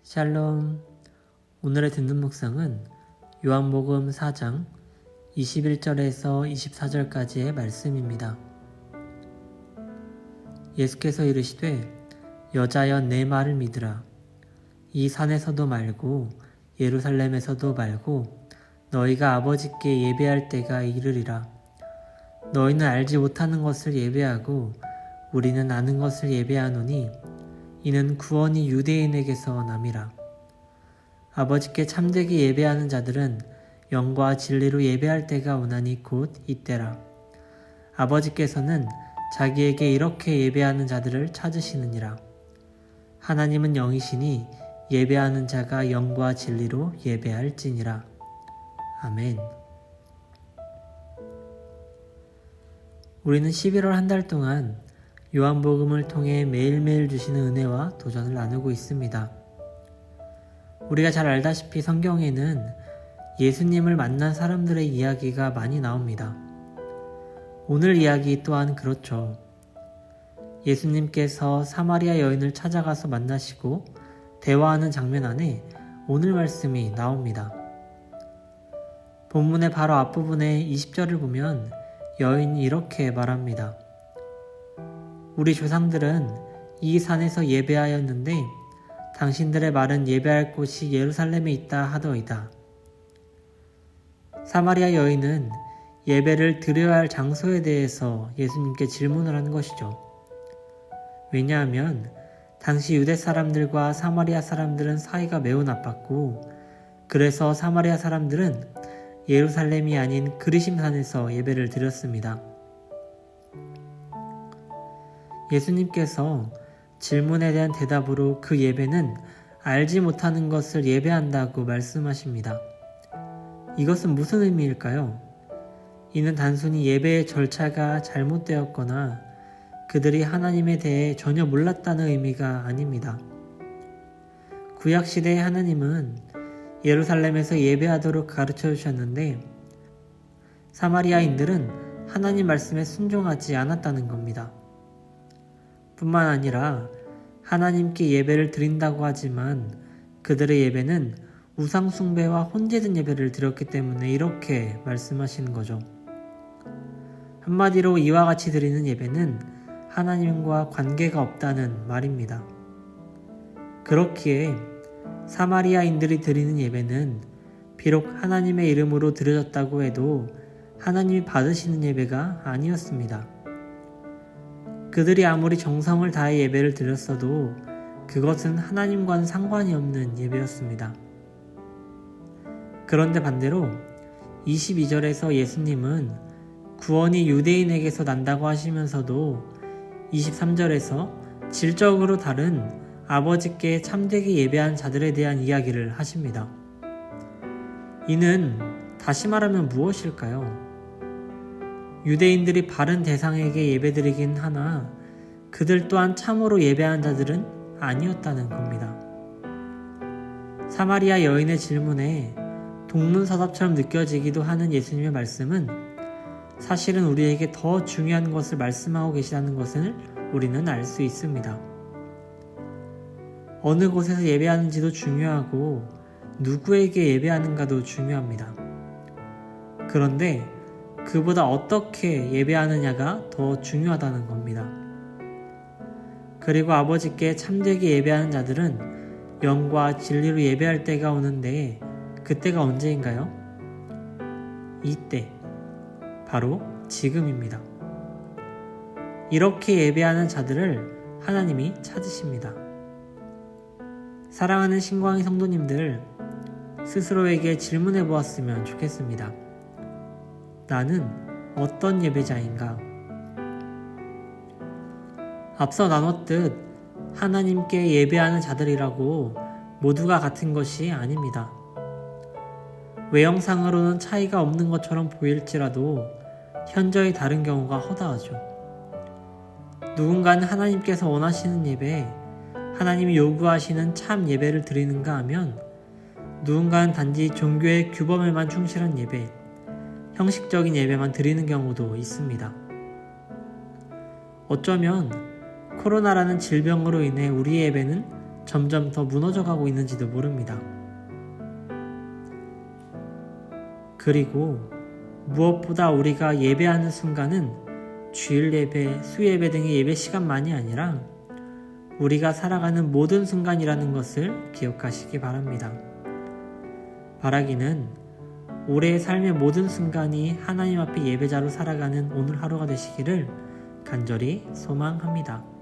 샬롬. 오늘의 듣는 묵상은 요한복음 4장 21절에서 24절까지의 말씀입니다. 예수께서 이르시되 여자여 내 말을 믿으라. 이 산에서도 말고 예루살렘에서도 말고 너희가 아버지께 예배할 때가 이르리라. 너희는 알지 못하는 것을 예배하고 우리는 아는 것을 예배하노니 이는 구원이 유대인에게서 남이라. 아버지께 참되게 예배하는 자들은 영과 진리로 예배할 때가 오나니 곧 이때라. 아버지께서는 자기에게 이렇게 예배하는 자들을 찾으시느니라. 하나님은 영이시니 예배하는 자가 영과 진리로 예배할지니라. 아멘. 우리는 11월 한 달 동안 요한복음을 통해 매일매일 주시는 은혜와 도전을 나누고 있습니다. 우리가 잘 알다시피 성경에는 예수님을 만난 사람들의 이야기가 많이 나옵니다. 오늘 이야기 또한 그렇죠. 예수님께서 사마리아 여인을 찾아가서 만나시고 대화하는 장면 안에 오늘 말씀이 나옵니다. 본문의 바로 앞부분의 20절을 보면 여인이 이렇게 말합니다. 우리 조상들은 이 산에서 예배하였는데 당신들의 말은 예배할 곳이 예루살렘에 있다 하더이다. 사마리아 여인은 예배를 드려야 할 장소에 대해서 예수님께 질문을 한 것이죠. 왜냐하면 당시 유대 사람들과 사마리아 사람들은 사이가 매우 나빴고 그래서 사마리아 사람들은 예루살렘이 아닌 그리심산에서 예배를 드렸습니다. 예수님께서 질문에 대한 대답으로 그 예배는 알지 못하는 것을 예배한다고 말씀하십니다. 이것은 무슨 의미일까요? 이는 단순히 예배의 절차가 잘못되었거나 그들이 하나님에 대해 전혀 몰랐다는 의미가 아닙니다. 구약시대의 하나님은 예루살렘에서 예배하도록 가르쳐 주셨는데 사마리아인들은 하나님 말씀에 순종하지 않았다는 겁니다. 뿐만 아니라 하나님께 예배를 드린다고 하지만 그들의 예배는 우상 숭배와 혼재된 예배를 드렸기 때문에 이렇게 말씀하시는 거죠. 한마디로 이와 같이 드리는 예배는 하나님과 관계가 없다는 말입니다. 그렇기에 사마리아인들이 드리는 예배는 비록 하나님의 이름으로 드려졌다고 해도 하나님이 받으시는 예배가 아니었습니다. 그들이 아무리 정성을 다해 예배를 드렸어도 그것은 하나님과는 상관이 없는 예배였습니다. 그런데 반대로 22절에서 예수님은 구원이 유대인에게서 난다고 하시면서도 23절에서 질적으로 다른 아버지께 참되게 예배한 자들에 대한 이야기를 하십니다. 이는 다시 말하면 무엇일까요? 유대인들이 바른 대상에게 예배드리긴 하나 그들 또한 참으로 예배한 자들은 아니었다는 겁니다. 사마리아 여인의 질문에 동문서답처럼 느껴지기도 하는 예수님의 말씀은 사실은 우리에게 더 중요한 것을 말씀하고 계시다는 것을 우리는 알 수 있습니다. 어느 곳에서 예배하는지도 중요하고 누구에게 예배하는가도 중요합니다. 그런데 그보다 어떻게 예배하느냐가 더 중요하다는 겁니다. 그리고 아버지께 참되게 예배하는 자들은 영과 진리로 예배할 때가 오는데 그때가 언제인가요? 이때, 바로 지금입니다. 이렇게 예배하는 자들을 하나님이 찾으십니다. 사랑하는 신광이 성도님들, 스스로에게 질문해 보았으면 좋겠습니다. 나는 어떤 예배자인가? 앞서 나눴듯 하나님께 예배하는 자들이라고 모두가 같은 것이 아닙니다. 외형상으로는 차이가 없는 것처럼 보일지라도 현저히 다른 경우가 허다하죠. 누군가는 하나님께서 원하시는 예배, 하나님이 요구하시는 참 예배를 드리는가 하면 누군가는 단지 종교의 규범에만 충실한 예배, 형식적인 예배만 드리는 경우도 있습니다. 어쩌면 코로나라는 질병으로 인해 우리의 예배는 점점 더 무너져가고 있는지도 모릅니다. 그리고 무엇보다 우리가 예배하는 순간은 주일 예배, 수예배 등의 예배 시간만이 아니라 우리가 살아가는 모든 순간이라는 것을 기억하시기 바랍니다. 바라기는 올해의 삶의 모든 순간이 하나님 앞에 예배자로 살아가는 오늘 하루가 되시기를 간절히 소망합니다.